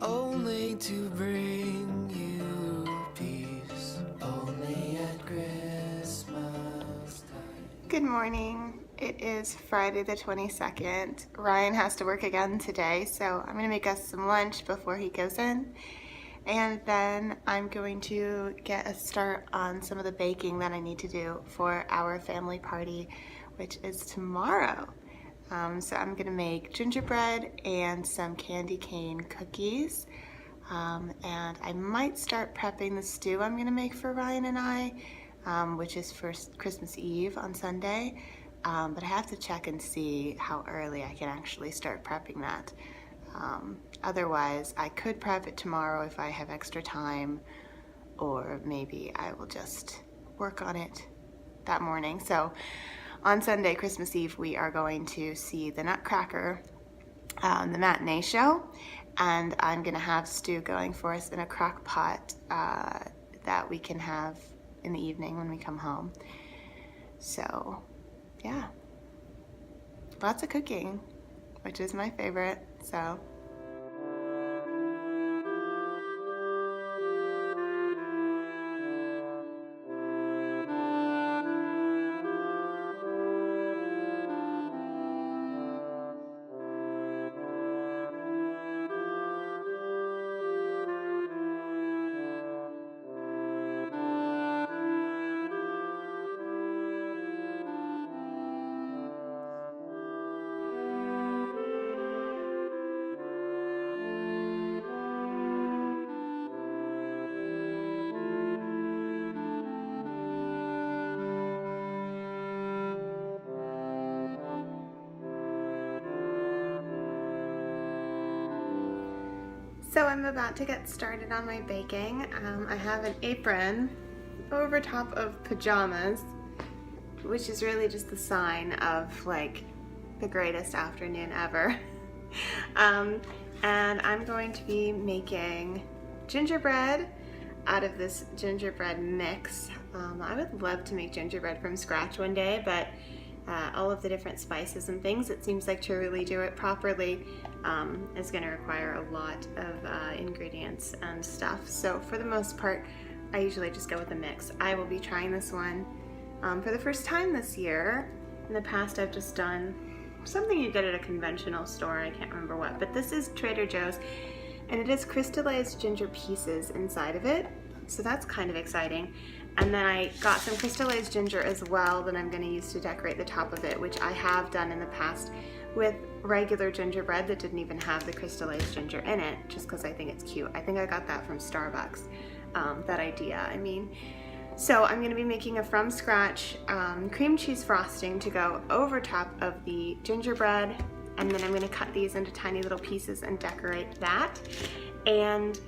only to bring you peace, only at Christmas time. Good morning. It is Friday the 22nd. Ryan has to work again today, so I'm going to make us some lunch before he goes in. And then I'm going to get a start on some of the baking that I need to do for our family party, which is tomorrow. So I'm going to make gingerbread and some candy cane cookies. And I might start prepping the stew I'm going to make for Ryan and I, which is for Christmas Eve on Sunday. But I have to check and see how early I can actually start prepping that. Otherwise, I could prep it tomorrow if I have extra time, or maybe I will just work on it that morning. So on Sunday, Christmas Eve, we are going to see the Nutcracker, the matinee show, and I'm gonna have stew going for us in a crock pot that we can have in the evening when we come home. So yeah, lots of cooking, which is my favorite. So I'm about to get started on my baking. I have an apron over top of pajamas, which is really just the sign of like the greatest afternoon ever. And I'm going to be making gingerbread out of this gingerbread mix. I would love to make gingerbread from scratch one day, but all of the different spices and things, it seems like to really do it properly is going to require a lot of ingredients and stuff. So for the most part, I usually just go with a mix. I will be trying this one for the first time this year. In the past, I've just done something you get at a conventional store, I can't remember what, but this is Trader Joe's, and it is crystallized ginger pieces inside of it, so that's kind of exciting. And then I got some crystallized ginger as well that I'm going to use to decorate the top of it, which I have done in the past with regular gingerbread that didn't even have the crystallized ginger in it, just because I think it's cute. I think I got that from Starbucks, that idea, I mean. So I'm going to be making a from scratch cream cheese frosting to go over top of the gingerbread, and then I'm going to cut these into tiny little pieces and decorate that. And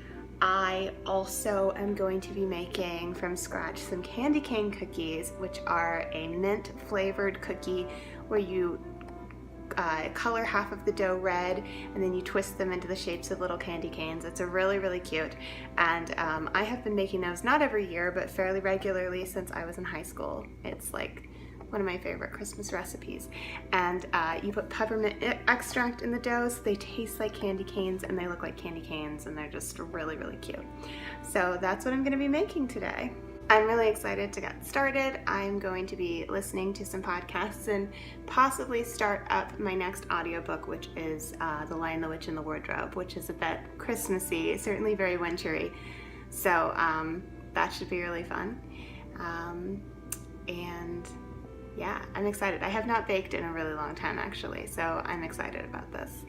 I also am going to be making from scratch some candy cane cookies, which are a mint flavored cookie where you color half of the dough red and then you twist them into the shapes of little candy canes. It's a really cute, and I have been making those not every year but fairly regularly since I was in high school. It's like one of my favorite Christmas recipes. And you put peppermint extract in the dough, so they taste like candy canes and they look like candy canes, and they're just really cute. So that's what I'm going to be making today. I'm really excited to get started. I'm going to be listening to some podcasts and possibly start up my next audiobook, which is The Lion, the Witch, and the Wardrobe, which is a bit Christmassy, certainly very wintry. So that should be really fun. And yeah, I'm excited. I have not baked in a really long time actually, so I'm excited about this.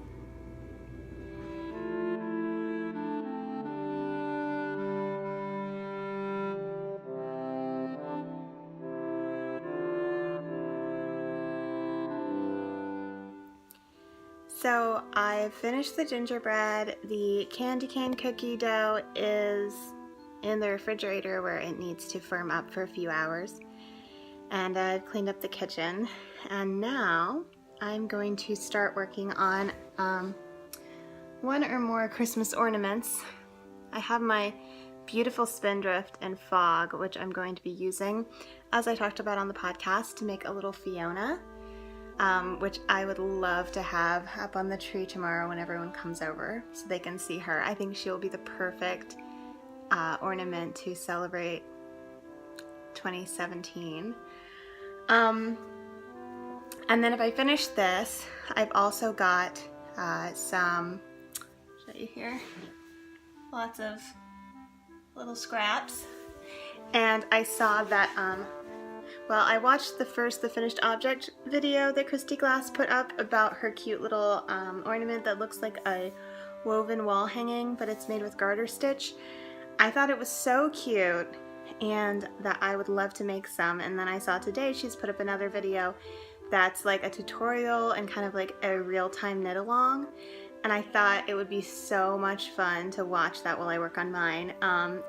So I finished the gingerbread. The candy cane cookie dough is in the refrigerator where it needs to firm up for a few hours. And I've cleaned up the kitchen. And now I'm going to start working on one or more Christmas ornaments. I have my beautiful spindrift and fog, which I'm going to be using, as I talked about on the podcast, to make a little Fiona. which I would love to have up on the tree tomorrow when everyone comes over so they can see her. I think she'll be the perfect ornament to celebrate 2017. And then if I finish this, I've also got some, show you here, lots of little scraps. And I saw that, well, I watched the finished object video that Christy Glass put up about her cute little ornament that looks like a woven wall hanging, but it's made with garter stitch. I thought it was so cute and that I would love to make some. And then I saw today she's put up another video that's like a tutorial and kind of like a real-time knit along, and I thought it would be so much fun to watch that while I work on mine.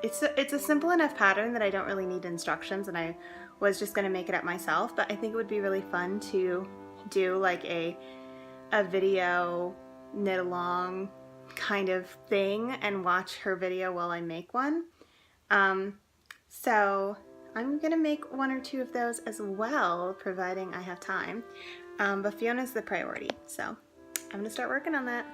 It's a simple enough pattern that I don't really need instructions, and I was just going to make it up myself, but I think it would be really fun to do like a video knit along kind of thing and watch her video while I make one. So I'm gonna make one or two of those as well, providing I have time. But Fiona's the priority, so I'm gonna start working on that.